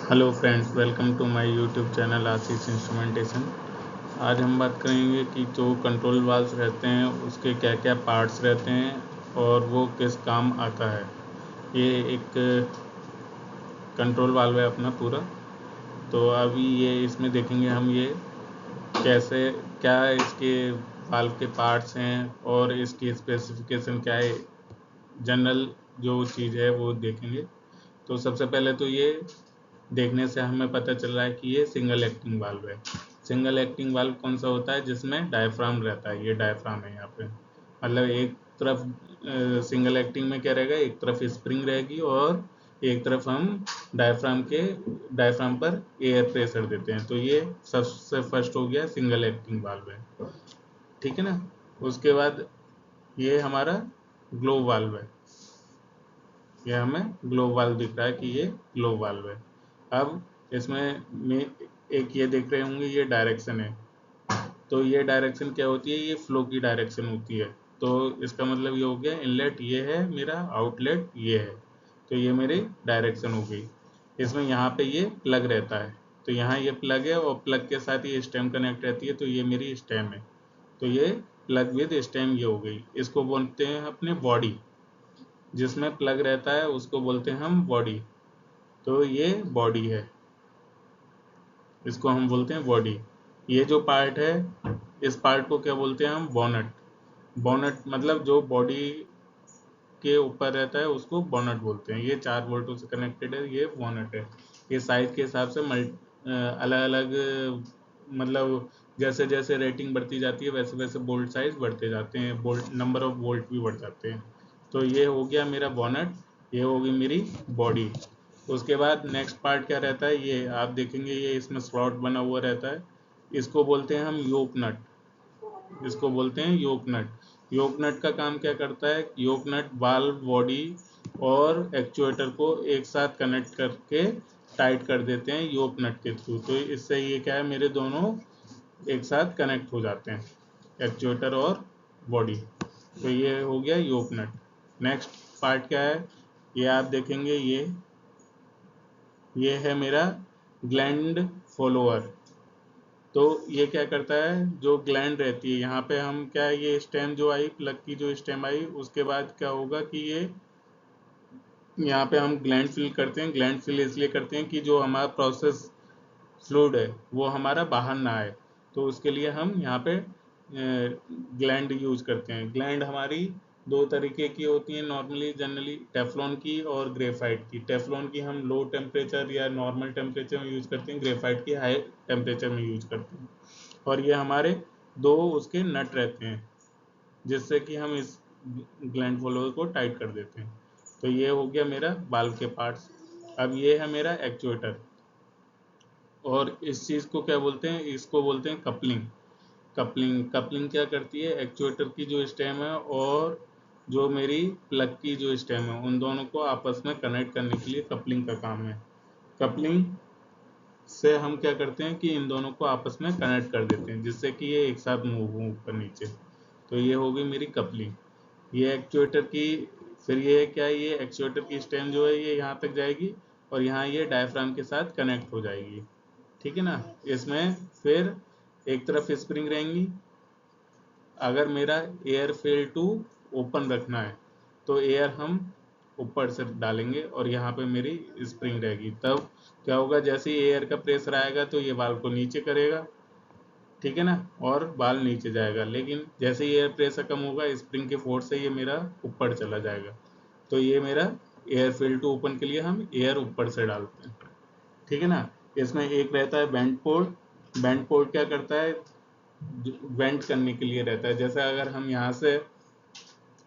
Hello friends, welcome to my YouTube channel Ashish instrumentation. आज हम बात करेंगे कि जो कंट्रोल वाल्व्स रहते हैं उसके क्या क्या पार्ट्स रहते हैं और वो किस काम आता है। ये एक कंट्रोल वाल्व है अपना पूरा। तो अभी ये इसमें देखेंगे हम ये कैसे क्या इसके वाल्व के पार्ट्स हैं और इसकी स्पेसिफिकेशन क्या है। जनरल जो चीज़ है वो देखेंगे। तो सबसे पहले तो ये देखने से हमें पता चल रहा है कि ये सिंगल एक्टिंग वाल्व है। सिंगल एक्टिंग वाल्व कौन सा होता है? जिसमें डायफ्राम रहता है। ये डायफ्राम है यहाँ पे, मतलब एक तरफ सिंगल एक्टिंग में क्या रहेगा, एक तरफ स्प्रिंग रहेगी और एक तरफ हम डायफ्राम पर एयर प्रेशर देते हैं। तो ये सबसे फर्स्ट हो गया सिंगल एक्टिंग वाल्व है, ठीक है ना। उसके बाद ये हमारा ग्लोव वाल्व है। ये हमें ग्लोव वाल्व दिख रहा है कि ये ग्लोव वाल्व है। अब इसमें में एक ये देख रहे होंगे, ये डायरेक्शन है। तो ये डायरेक्शन क्या होती है? ये फ्लो की डायरेक्शन होती है। तो इसका मतलब ये हो गया, इनलेट ये है मेरा, आउटलेट ये है। तो ये मेरी डायरेक्शन हो गई। इसमें यहाँ पे ये प्लग रहता है। तो यहाँ ये प्लग है और प्लग के साथ ये स्टेम कनेक्ट रहती है। तो ये मेरी स्टेम है। तो ये प्लग विद स्टेम ये हो गई। इसको बोलते हैं अपने बॉडी। जिसमें प्लग रहता है उसको बोलते हैं हम बॉडी। तो ये बॉडी है, इसको हम बोलते हैं बॉडी। ये जो पार्ट है, इस पार्ट को क्या बोलते हैं हम? बोनट। बोनट मतलब जो बॉडी के ऊपर रहता है उसको बोनट बोलते हैं। ये 4 बोल्टों से कनेक्टेड है, ये बोनट है। ये साइज के हिसाब से अलग अलग, मतलब जैसे जैसे रेटिंग बढ़ती जाती है वैसे वैसे बोल्ट साइज बढ़ते जाते हैं, बोल्ट नंबर ऑफ बोल्ट भी बढ़ जाते हैं। तो ये हो गया मेरा बोनट, ये होगी मेरी बॉडी। उसके बाद नेक्स्ट पार्ट क्या रहता है? ये आप देखेंगे, ये इसमें स्लॉट बना हुआ रहता है। इसको बोलते हैं हम योक नट। इसको बोलते हैं योक नट। योक नट का काम क्या करता है? योक नट वाल्व, बॉडी और एक्चुएटर को एक साथ कनेक्ट करके टाइट कर देते हैं योक नट के थ्रू। तो इससे ये क्या है, मेरे दोनों एक साथ कनेक्ट हो जाते हैं, एक्चुएटर और बॉडी। तो ये हो गया योक नट। नेक्स्ट पार्ट क्या है? ये आप देखेंगे, ये है मेरा ग्लैंड फॉलोअर। तो ये क्या करता है? जो ग्लैंड रहती है यहाँ पे, हम क्या है, ये स्टेम जो आई, प्लग की जो स्टेम आई, उसके बाद क्या होगा कि ये यहाँ पे हम ग्लैंड फिल करते हैं। ग्लैंड फिल इसलिए करते हैं कि जो हमारा प्रोसेस फ्लूइड है वो हमारा बाहर ना आए। तो उसके लिए हम यहाँ पे ग्लैंड यूज करते हैं। ग्लैंड हमारी दो तरीके की होती हैं नॉर्मली, जनरली, टेफ्लॉन की और ग्रेफाइट की। टेफ्लॉन की हम लो टेम्परेचर या नॉर्मल टेम्परेचर में यूज करते हैं, ग्रेफाइट की हाई टेम्परेचर में यूज करते हैं। और ये हमारे दो उसके नट रहते हैं जिससे कि हम इस ग्लैंड फॉलोअर को टाइट कर देते हैं। तो ये हो गया मेरा बाल्व के पार्ट्स। अब ये है मेरा एक्चुएटर। और इस चीज़ को क्या बोलते हैं? इसको बोलते हैं कपलिंग। कपलिंग क्या करती है? एक्चुएटर की जो स्टेम है और जो मेरी प्लग की जो स्टेम है, उन दोनों को आपस में कनेक्ट करने के लिए कपलिंग का काम है। कपलिंग से हम क्या करते हैं कि इन दोनों को आपस में कनेक्ट कर देते हैं जिससे कि ये एक साथ मूव हो ऊपर नीचे। तो ये हो गई मेरी कपलिंग। ये एक्चुएटर की, फिर ये क्या है, ये एक्चुएटर की स्टेम जो है ये यहाँ तक जाएगी और यहाँ ये डायफ्राम के साथ कनेक्ट हो जाएगी, ठीक है ना। इसमें फिर एक तरफ स्प्रिंग रहेंगी। अगर मेरा एयर फेल टू ओपन रखना है तो एयर हम ऊपर से डालेंगे और यहाँ पे मेरी स्प्रिंग रहेगी। तब क्या होगा, जैसे ही एयर का प्रेशर आएगा तो ये वाल्व को नीचे करेगा, ठीक है ना, और बाल नीचे जाएगा। लेकिन जैसे ही एयर प्रेशर कम होगा, स्प्रिंग के फोर्स से ये मेरा ऊपर चला जाएगा। तो ये मेरा एयर फेल टू ओपन के लिए हम एयर ऊपर से डालते हैं, ठीक है ना। इसमें एक रहता है बेंड पोर्ट। बेंड पोर्ट क्या करता है? वेंट करने के लिए रहता है। जैसे अगर हम यहाँ से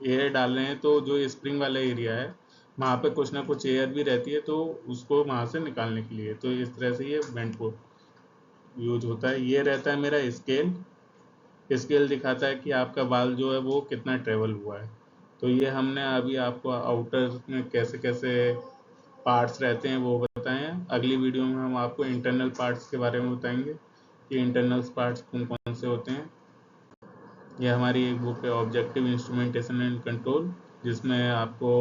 एयर डाल रहे हैं तो जो स्प्रिंग वाला एरिया है वहाँ पे कुछ ना कुछ एयर भी रहती है, तो उसको वहाँ से निकालने के लिए। तो इस तरह से ये वेंट पोर्ट यूज होता है। ये रहता है मेरा स्केल। स्केल दिखाता है कि आपका बाल जो है वो कितना ट्रेवल हुआ है। तो ये हमने अभी आपको आउटर में कैसे कैसे पार्ट्स रहते हैं वो बताए हैं। अगली वीडियो में हम आपको इंटरनल पार्ट्स के बारे में बताएंगे कि इंटरनल पार्ट्स कौन कौन से होते हैं। ये हमारी एक बुक है, ऑब्जेक्टिव इंस्ट्रूमेंटेशन एंड कंट्रोल, जिसमें आपको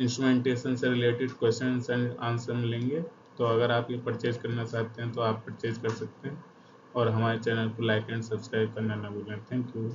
इंस्ट्रूमेंटेशन से रिलेटेड क्वेश्चंस एंड आंसर मिलेंगे। तो अगर आप ये परचेज करना चाहते हैं तो आप परचेज कर सकते हैं, और हमारे चैनल को लाइक एंड सब्सक्राइब करना ना भूलें। Thank you.